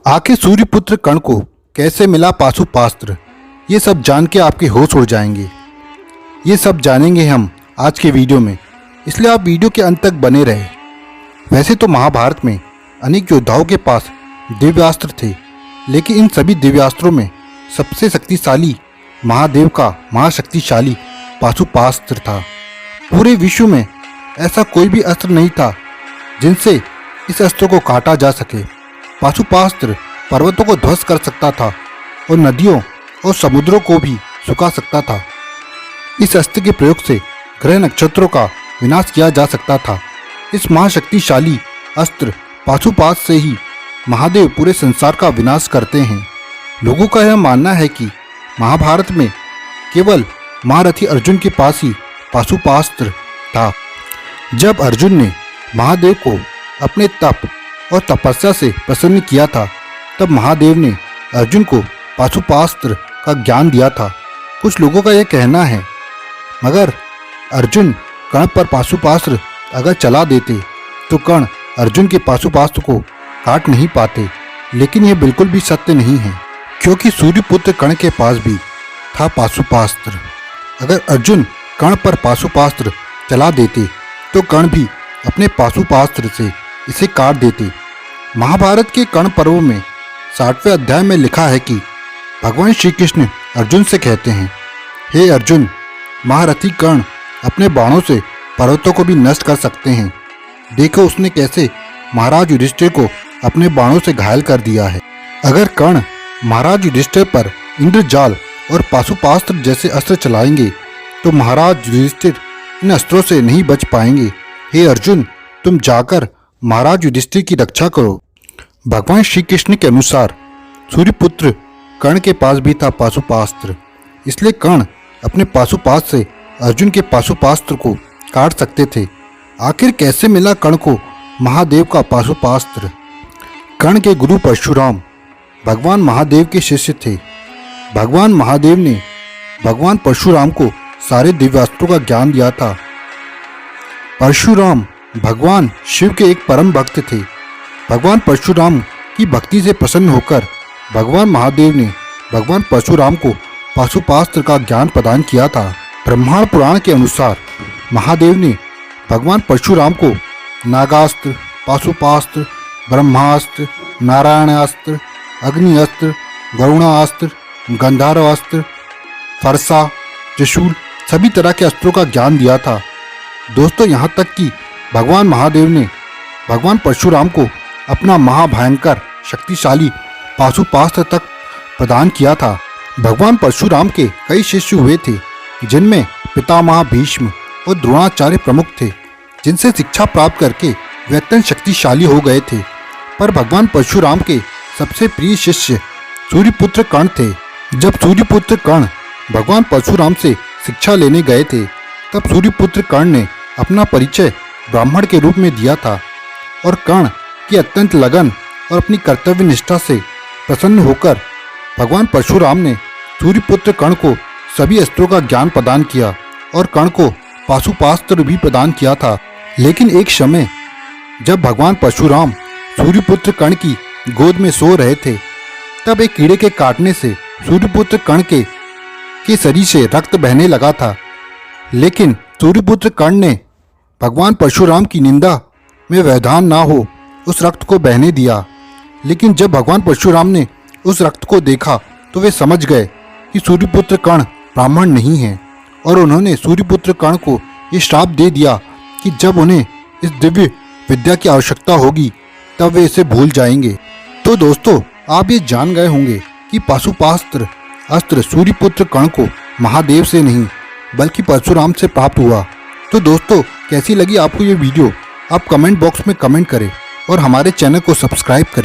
आखिर सूर्यपुत्र कर्ण को कैसे मिला पाशुपास्त्र, ये सब जान के आपके होश उड़ जाएंगे। ये सब जानेंगे हम आज के वीडियो में, इसलिए आप वीडियो के अंत तक बने रहे। वैसे तो महाभारत में अनेक योद्धाओं के पास दिव्यास्त्र थे, लेकिन इन सभी दिव्यास्त्रों में सबसे शक्तिशाली महादेव का महाशक्तिशाली पाशुपास्त्र था। पूरे विश्व में ऐसा कोई भी अस्त्र नहीं था जिनसे इस अस्त्र को काटा जा सके। पाशुपास्त्र पर्वतों को ध्वस्त कर सकता था और नदियों और समुद्रों को भी सुखा सकता था। इस अस्त्र के प्रयोग से ग्रह नक्षत्रों का विनाश किया जा सकता था। इस महाशक्तिशाली अस्त्र पाशुपास्त्र से ही महादेव पूरे संसार का विनाश करते हैं। लोगों का यह मानना है कि महाभारत में केवल महारथी अर्जुन के पास ही पाशुपास्त्र था। जब अर्जुन ने महादेव को अपने तप और तपस्या से प्रसन्न किया था, तब महादेव ने अर्जुन को पाशुपास्त्र का ज्ञान दिया था। कुछ लोगों का यह कहना है मगर अर्जुन कर्ण पर पाशुपास्त्र अगर चला देते तो कर्ण अर्जुन के पाशुपास्त्र को काट नहीं पाते, लेकिन यह बिल्कुल भी सत्य नहीं है, क्योंकि सूर्यपुत्र कर्ण के पास भी था पाशुपास्त्र। अगर अर्जुन कर्ण पर पाशुपास्त्र चला देते तो कर्ण भी अपने पाशुपास्त्र से इसे काट देते। महाभारत के कर्ण पर्व में 60वें अध्याय में लिखा है कि भगवान श्री कृष्ण अर्जुन से कहते हैं, हे अर्जुन, महारथी कर्ण अपने बाणों से पर्वतों को भी नष्ट कर सकते हैं। देखो उसने कैसे महाराज युधिष्ठिर को अपने बाणों से घायल कर दिया है। अगर कर्ण महाराज युधिष्ठिर पर इंद्रजाल और पाशुपास्त्र जैसे अस्त्र चलाएंगे तो महाराज युधिष्ठिर इन अस्त्रों से नहीं बच पाएंगे। हे अर्जुन, तुम जाकर महाराज युधिष्ठिर की रक्षा करो। भगवान श्री कृष्ण के अनुसार सूर्यपुत्र कर्ण के पास भी था पाशुपास्त्र, इसलिए कर्ण अपने पाशुपास्त्र से अर्जुन के पाशुपास्त्र को काट सकते थे। आखिर कैसे मिला कर्ण को महादेव का पाशुपास्त्र? कर्ण के गुरु परशुराम भगवान महादेव के शिष्य थे। भगवान महादेव ने भगवान परशुराम को सारे दिव्यास्त्रों का ज्ञान दिया था। परशुराम भगवान शिव के एक परम भक्त थे। भगवान परशुराम की भक्ति से प्रसन्न होकर भगवान महादेव ने भगवान परशुराम को पाशुपास्त्र का ज्ञान प्रदान किया था। ब्रह्मांड पुराण के अनुसार महादेव ने भगवान परशुराम को नागास्त्र, पाशुपास्त्र, ब्रह्मास्त्र, नारायणास्त्र, अग्निअस्त्र, गरुणास्त्र, गंधर्वास्त्र, फरसा, त्रिशूल सभी तरह के अस्त्रों का ज्ञान दिया था। दोस्तों, यहाँ तक कि भगवान महादेव ने भगवान परशुराम को अपना महाभयंकर शक्तिशाली पाशुपास्त्र तक प्रदान किया था। भगवान परशुराम के कई शिष्य हुए थे, जिनमें पितामह भीष्म और द्रोणाचार्य प्रमुख थे, जिनसे शिक्षा प्राप्त करके वे अत्यंत शक्तिशाली हो गए थे। पर भगवान परशुराम के सबसे प्रिय शिष्य सूर्यपुत्र कर्ण थे। जब सूर्यपुत्र कर्ण भगवान परशुराम से शिक्षा लेने गए थे, तब सूर्यपुत्र कर्ण ने अपना परिचय ब्राह्मण के रूप में दिया था और कर्ण की अत्यंत लगन और अपनी कर्तव्य निष्ठा से प्रसन्न होकर भगवान परशुराम ने सूर्यपुत्र कर्ण को सभी अस्त्रों का ज्ञान प्रदान किया और कर्ण को पाशुपास्त्र भी प्रदान किया था। लेकिन एक समय जब भगवान परशुराम सूर्यपुत्र कर्ण की गोद में सो रहे थे, तब एक कीड़े के काटने से सूर्यपुत्र कर्ण के शरीर से रक्त बहने लगा था। लेकिन सूर्यपुत्र कर्ण ने भगवान परशुराम की निंदा में व्यवधान ना हो उस रक्त को बहने दिया। लेकिन जब भगवान परशुराम ने उस रक्त को देखा तो वे समझ गए कि सूर्यपुत्र कर्ण ब्राह्मण नहीं है, और उन्होंने सूर्यपुत्र कर्ण को ये श्राप दे दिया कि जब उन्हें इस दिव्य विद्या की आवश्यकता होगी तब वे इसे भूल जाएंगे। तो दोस्तों, आप ये जान गए होंगे कि पाशुपास्त्र अस्त्र सूर्यपुत्र कर्ण को महादेव से नहीं बल्कि परशुराम से प्राप्त हुआ। तो दोस्तों, कैसी लगी आपको ये वीडियो? आप कमेंट बॉक्स में कमेंट करें और हमारे चैनल को सब्सक्राइब करें।